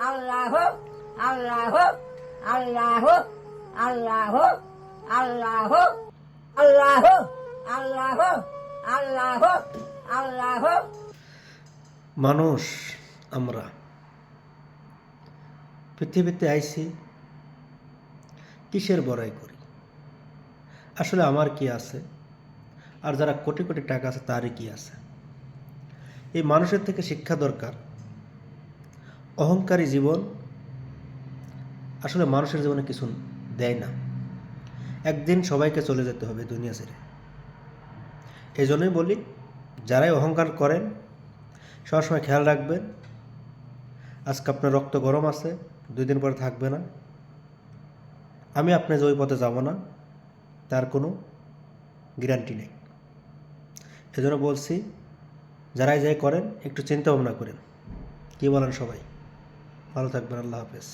আল্লাহ আল্লাহ আল্লাহ আল্লাহ আল্লাহ আল্লাহ আল্লাহ আল্লাহ আল্লাহ। মানুষ আমরা পৃথিবীতে আইছি কিসের বড়াই করি? আসলে আমার কি আছে, আর যারা কোটি কোটি টাকা আছে তারই কি আছে? এই মানুষের থেকে শিক্ষা দরকার। অহংকারী জীবন আসলে মানুষের জীবনে কিছু দেয় না। একদিন সবাইকে চলে যেতে হবে দুনিয়া ছেড়ে। এই জন্যই বলি, যারাই অহংকার করেন সবসময় খেয়াল রাখবেন, আজকে আপনার রক্ত গরম আছে, 2 দিন পরে থাকবে না। আমি আপনি যে ওই পথে যাব না তার কোনো গ্যারান্টি নেই। এজন্য বলছি, যারাই যাই করেন একটু চিন্তা ভাবনা করেন। কী বলেন সবাই? ভালো থাকবেন। আল্লাহ হাফেজ।